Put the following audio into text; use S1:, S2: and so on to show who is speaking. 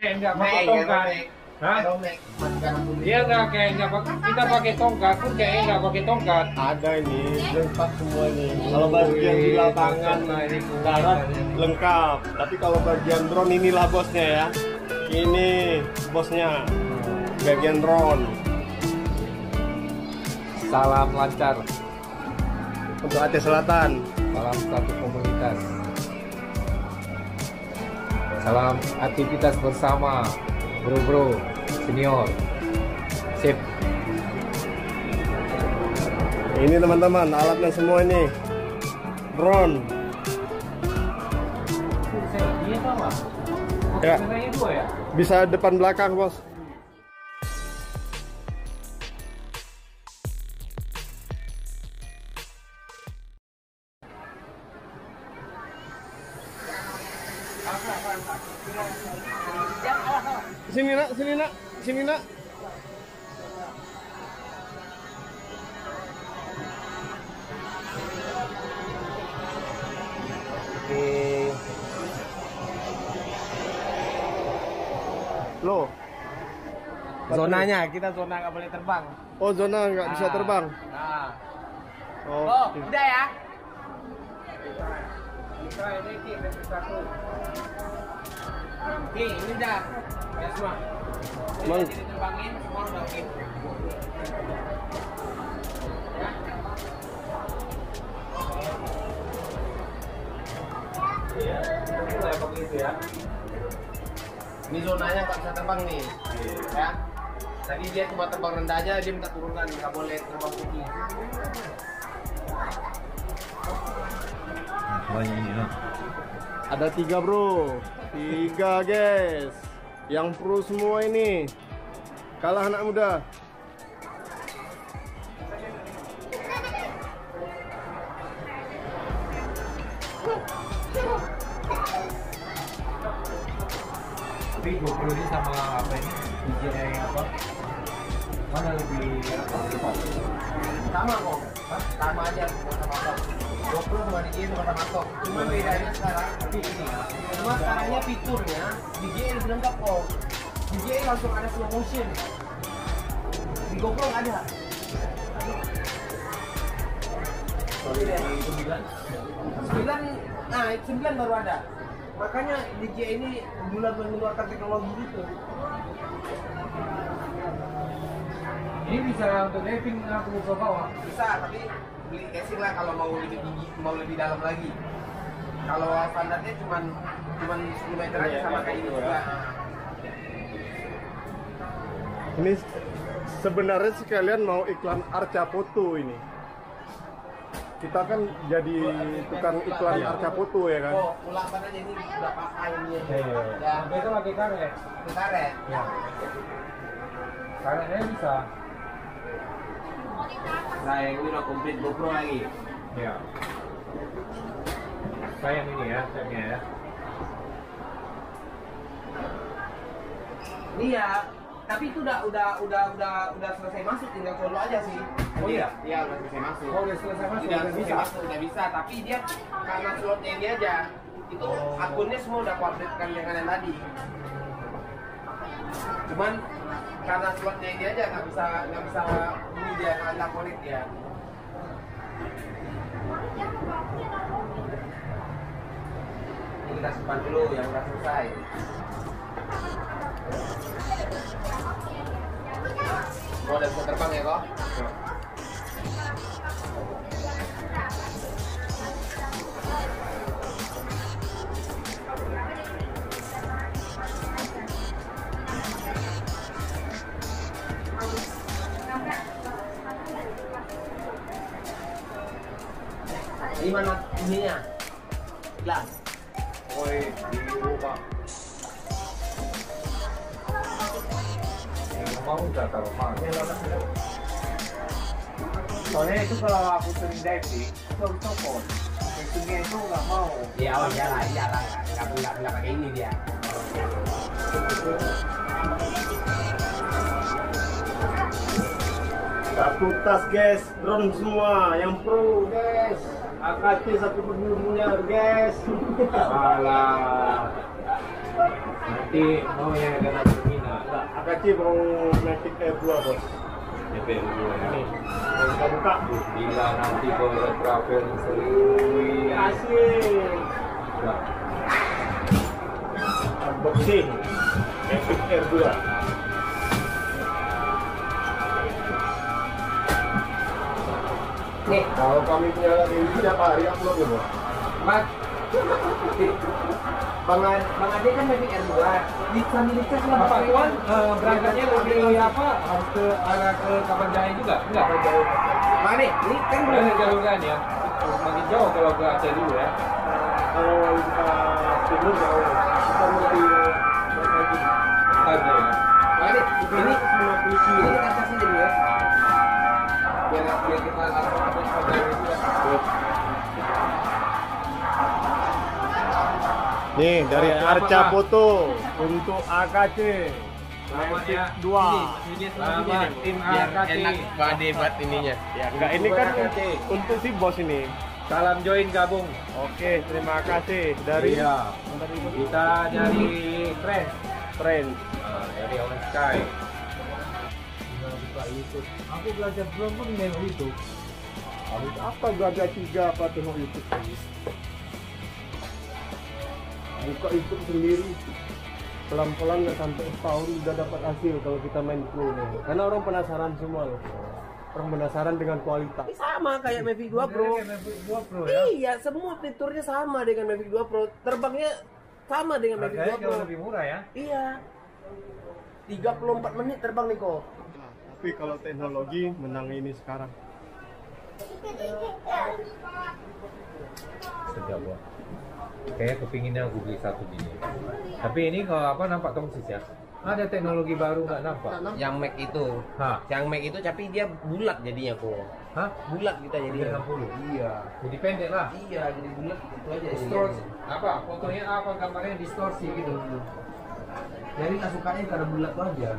S1: Enggak pakai tongkat. Hah? Dia nggak kayak nggak pakai, kita pakai tongkat pun kayaknya nggak pakai tongkat.
S2: Ada ini lengkap semua nih. Kalau bagian di lapangan darat lengkap, tapi kalau bagian drone inilah bosnya ya. Ini bosnya bagian drone.
S1: Salam lancar
S2: Untuk Aceh Selatan.
S1: salam satu komunitas, salam aktivitas bersama bro senior. Sip.
S2: Ini teman-teman alatnya semua ini drone. Ya. Bisa depan belakang bos. Sini nak, sini nak, sini nak. Oke. Loh.
S1: Zonanya kita zona nggak boleh terbang.
S2: Oh, zona nggak bisa terbang.
S1: Nah.
S2: Oh,
S1: Oh, udah ya. Oke, ini udah. Ya semua.
S2: Mang.
S1: Jadi diterbangin semua udah oke. Ya. Iya, begitu ya.
S3: Ini zonanya nggak bisa terbang nih, ya. Tadi dia cuma terbang rendah aja, dia minta turunkan, nggak boleh terbang tinggi.
S2: Ada 3 bro, 3 guys. Yang pro semua ini. Kalah anak muda.
S1: Tapi GoPro ini sama apa ini? DJI apa? Mana lebih apa?
S3: Sama kok, sama aja, sama apa. GoPro sama DJI sama kok. Cuma bedanya sekarang, tapi ini. Cuma sekarangnya fiturnya DJI lebih lengkap kok. DJI langsung ada slow motion. Di GoPro nggak ada. Sembilan, nah 9 baru ada. Makanya DJI ini bulan mengeluarkan teknologi gitu.
S1: Ini bisa untuk diving aku ke bawah.
S3: Bisa, tapi beli casing lah kalau mau lebih tinggi, mau lebih dalam lagi. Kalau standarnya cuman 10 meter aja sama kayak ini juga.
S2: Ini sebenarnya sekalian mau iklan Arca Foto ini. Kita kan jadi tukang iklan Arca Foto ya kan.
S3: Oh, ulapan aja ini udah pakai ini aja.
S1: Iya.
S3: Ya,
S1: Itu pakai karet.
S3: karet.
S1: Ya. Karetnya bisa.
S3: Nah, yang ini udah komplit GoPro lagi.
S1: Ya. Sayang ini ya, setnya ya.
S3: Ini ya, tapi itu udah selesai masuk, tinggal solo aja sih.
S1: Oh iya?
S3: Iya, udah selesai masuk.
S1: Oh, udah selesai masuk,
S3: Udah
S1: udah
S3: selesai
S1: bisa.
S3: masuk, udah bisa. Tapi dia karena slotnya ini aja, itu akunnya semua udah kuupdate dengan yang tadi. Cuman karena slotnya ini aja nggak bisa ini dia nggak connect ya. Ini kita simpan dulu yang udah selesai. Oh, udah bisa terbang ya kok? Di mana ininya? Gelas.
S1: Woi, di rumah. Mau nggak taruh mana? Soalnya itu kalau aku sering diving, aku harus copot. Divingnya itu nggak mau.
S3: Ya, oh iyalah, nggak pakai ini dia.
S2: Satu tas guys, drone semua, yang pro guys. AKT 1 miliar guys.
S1: Alah. Nanti Berarti mau yang agak berminat.
S2: Enggak, Akaci mau Matic Air 2 bos.
S1: DP dulu
S2: Ini,
S1: ini.
S2: mau kita buka.
S1: Bila nanti kalau udah travel sering.
S2: Asik.
S1: Enggak.
S2: Unboxing Matic Air 2.
S3: Nih,
S2: Kalau kami punya ini tiap hari upload ya bos.
S3: Mas. Bang Ade kan Mavic Air 2. Sambil dicas lah
S1: Bapak
S3: Bapak
S1: Tuan berangkatnya lebih apa? Harus ke arah ke Kapanjaya juga? Enggak.
S3: Bang Ade, ini kan
S1: Ada
S3: belum
S1: jalur kan ya? Makin jauh kalau ke Aceh dulu ya.
S2: Kalau kita timur jauh, kita mesti lagi.
S1: Aja ya.
S3: Bang Ade, ini
S2: 50 kilo.
S3: ini kita casnya dulu ya. Biar kita langsung upload konten itu ya.
S2: Nih dari Arca Foto untuk AKC Matic 2.
S1: Selamat tim
S3: Biar
S1: AKC.
S3: enak Bade buat ininya.
S2: Ya enggak, ini kan untuk si bos ini.
S1: Salam join gabung.
S2: Oke, terima kasih dari
S1: Iya. Kita dari Friends.
S2: Friend.
S1: Dari On Sky. Buka YouTube. Aku belajar belum pun nengok YouTube.
S2: Apa belajar 3 apa tengok YouTube lagi? Buka YouTube sendiri. Pelan-pelan nggak sampai setahun udah dapat hasil kalau kita main pro nih. Karena orang penasaran semua loh. Orang penasaran dengan kualitas.
S3: Ini sama kayak Mavic 2 Pro.
S1: Mavic 2 Pro ya.
S3: Iya, semua fiturnya sama dengan Mavic 2 Pro. Terbangnya sama dengan Mavic 2
S1: Harganya
S3: Pro.
S1: jauh lebih murah ya.
S3: Iya. 34 menit terbang nih kok.
S2: Tapi kalau teknologi menang ini sekarang.
S1: Sedap loh. Kayak kepinginnya aku beli satu gini. Tapi ini kalau apa nampak tongsis ya? Ada teknologi baru nggak nampak?
S3: Yang Mac itu.
S1: Hah?
S3: Yang Mac itu tapi dia bulat jadinya kok.
S1: Hah?
S3: Bulat kita jadinya.
S1: 60?
S3: Iya.
S1: Jadi pendek lah.
S3: Iya, jadi bulat itu aja.
S1: Distorsi. Apa? Fotonya apa? Gambarnya distorsi gitu.
S3: Jadi nggak sukanya karena bulat tuh aja.